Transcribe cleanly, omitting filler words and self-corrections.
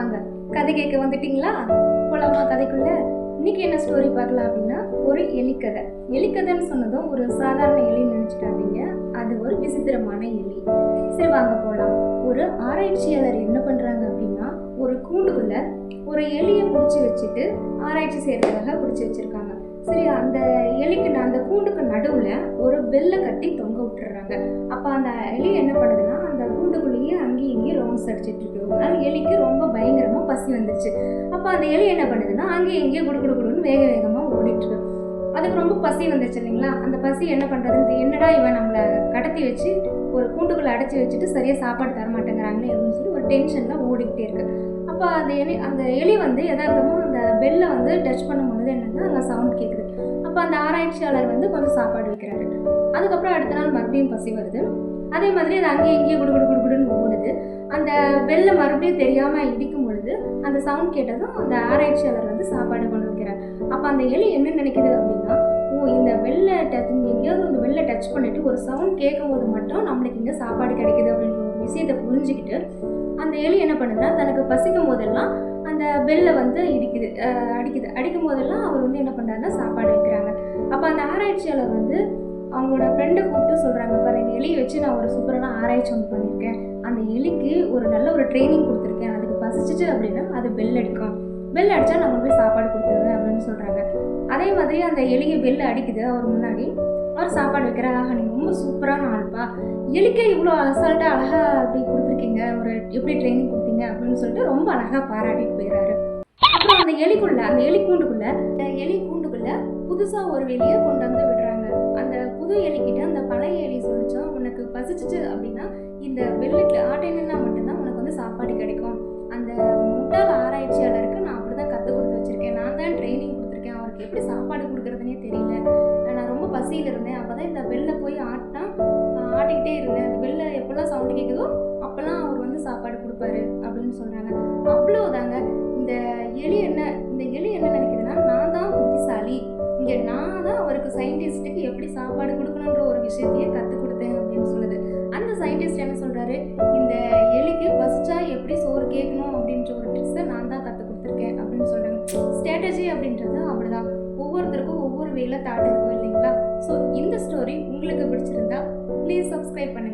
வாங்க கதை கேட்க வந்துட்டீங்களா? போலாமா கதைக்குள்ள? இன்னைக்கு என்ன ஸ்டோரி பார்க்கலாம் அப்படின்னா, ஒரு எலிக்கதை. எலிக்கதைன்னு சொன்னதும் ஒரு சாதாரண எலின்னு நினைச்சிட்டாதீங்க, அது ஒரு விசித்திரமான எலி. சரி வாங்க போகலாம். ஒரு ஆராய்ச்சியாளர் என்ன பண்றாங்க அப்படின்னா, ஒரு கூண்டுக்குள்ள ஒரு எலியை பிடிச்சி வச்சுட்டு ஆராய்ச்சி செய்யறதுக்காக பிடிச்சி வச்சிருக்காங்க. சரி, அந்த எலிக்கு அந்த கூண்டுக்கு நடுவுல ஒரு பெல்லை கட்டி தொங்க விட்டுறாங்க. அப்ப அந்த எலி என்ன பண்ணுதுன்னா, அந்த கூண்டுக்குள்ளேயே அங்கேயும் இங்கேயும் ரவுண்ட்ஸ் அடிச்சிட்டு இருக்கு. அதனால எலிக்கு ரொம்ப பயங்கரமா பசி வந்துருச்சு. அப்ப அந்த எலி என்ன பண்ணுதுன்னா, அங்கேயும் இங்கேயும் குடுகுடுன்னு வேக வேகமா ஓடிட்டு இருக்கு. அதுக்கு ரொம்ப பசி வந்துருச்சு இல்லைங்களா? அந்த பசி என்ன பண்றதுன்னு, என்னடா இவன் நம்மளை கடத்தி வச்சு ஒரு கூண்டுக்குள்ள அடைச்சி வச்சுட்டு சரியா சாப்பாடு தர மாட்டேங்கிறாங்களே அப்படின்னு சொல்லி ஒரு டென்ஷன்ல ஓடிக்கிட்டே இருக்கு. அப்போ அந்த எலி வந்து யதார்த்தமா அந்த பெல்லை வந்து டச் பண்ணும்போது என்னன்னா அங்கே சவுண்ட் கேட்குது. அப்போ அந்த ஆராய்ச்சியாளர் வந்து கொஞ்சம் சாப்பாடு வைக்கிறாரு. அதுக்கப்புறம் அடுத்த நாள் மறுபடியும் பசி வருது. அதே மாதிரி அது அங்கேயும் இங்கேயும் குடுகுடுன்னு ஓடுது. அந்த பெல்லை மறுபடியும் தெரியாம இடிக்கும் பொழுது அந்த சவுண்ட் கேட்டதும் அந்த ஆராய்ச்சியாளர் வந்து சாப்பாடு கொண்டு வைக்கிறார். அப்போ அந்த எலி என்ன நினைக்குது அப்படின்னா, இந்த பெல்லை எங்கேயாவது அந்த பெல்லை டச் பண்ணிட்டு ஒரு சவுண்ட் கேட்கும் போது மட்டும் நம்மளுக்கு இங்கே சாப்பாடு கிடைக்குது அப்படின்ற ஒரு விஷயத்தை புரிஞ்சுக்கிட்டு அந்த எலி என்ன பண்ணுதுன்னா, தனக்கு பசிக்கும் போதெல்லாம் அந்த பெல்லை வந்து அடிக்கும் போதெல்லாம் அவர் வந்து என்ன பண்ணுறாருன்னா சாப்பாடு வைக்கிறாங்க. அப்போ அந்த ஆராய்ச்சியாளர் வந்து அவங்களோட ஃப்ரெண்டை கூப்பிட்டு சொல்கிறாங்க, பாரு இந்த எலியை வச்சு நான் ஒரு சூப்பரான ஆராய்ச்சி ஒன்று பண்ணியிருக்கேன். அந்த எலிக்கு ஒரு நல்ல ஒரு ட்ரைனிங் கொடுத்துருக்கேன். அதுக்கு பசிச்சிச்சு அப்படின்னா அது பெல் அடிக்கும். பெல் அடித்தா நம்ம போய் சாப்பாடு கொடுத்துருவேன் அப்படின்னு சொல்கிறாங்க. அதே மாதிரி அந்த எலியை பெல் அடிக்குது. அவர் முன்னாடி அவர் சாப்பாடு வைக்கிறாங்க. நீங்கள் ரொம்ப சூப்பரான ஆள்ப்பா, எலிக்கே இவ்வளோ அசால்ட்டாக அழகாக அப்படி கொடுத்துருக்கீங்க, ஒரு எப்படி ட்ரைனிங் கொடுத்தீங்க அப்படின்னு சொல்லிட்டு ரொம்ப அழகாக பாராட்டிட்டு போயிடுறாரு. அப்புறம் அந்த எலி கூண்டுக்குள்ள புதுசாக ஒரு எலியை கொண்டு வந்து விடுறாங்க. அந்த புது எலிக்கிட்ட அந்த பழைய எலி சொல்லிச்சோம், உனக்கு பசிச்சிச்சு அப்படின்னா இந்த பெல்லுக்கு ஆட்டைனா மட்டும்தான் உனக்கு வந்து சாப்பாடு கிடைக்கும். அந்த முட்டாள் ஆராய்ச்சியாளருக்கு நான் அப்படி தான் கற்றுக் கொடுத்து வச்சுருக்கேன். நான் தான் ட்ரைனிங் கொடுத்துருக்கேன். அவருக்கு எப்படி சாப்பாடு கொடுக்குறதுனே தெரியல. நான் ரொம்ப பசியில் இருந்தேன். அப்போ தான் இந்த பெல்லை போய் ஆட்டிக்கிட்டே இருந்தேன். அந்த பெல்லை எப்போல்லாம் சவுண்டு கேட்குதோ அப்போல்லாம் அவர் வந்து சாப்பாடு கொடுப்பாரு அப்படின்னு சொல்கிறாங்க. அவ்வளோதாங்க. இந்த எலி என்ன நினைக்குதுன்னா, நான் தான் புத்திசாலி, இங்கே நான் தான் அவருக்கு சயின்டிஸ்ட்டுக்கு எப்படி சாப்பாடு கொடுக்கணுன்ற ஒரு விஷயத்தையே கற்றுக் கொடுத்தேன் அப்படின்னு சொல்லுது. அந்த சயின்டிஸ்ட் என்ன சொல்கிறாரு, இந்த எலிக்கு பசிச்சா எப்படி சோறு கேட்கணும் அப்படின்ற ஒரு ட்ரிக்ஸை நான் தான் கற்றுக் கொடுத்துருக்கேன் அப்படின்னு சொல்கிறாங்க. ஸ்ட்ராட்டஜி அப்படின்றது அப்படிதான், ஒவ்வொருத்தருக்கும் ஒவ்வொரு வேல தாட் இருக்கும் இல்லைங்களா? ஸோ இந்த ஸ்டோரி உங்களுக்கு பிடிச்சிருந்தா ப்ளீஸ் சப்ஸ்கிரைப் பண்ணுங்கள்.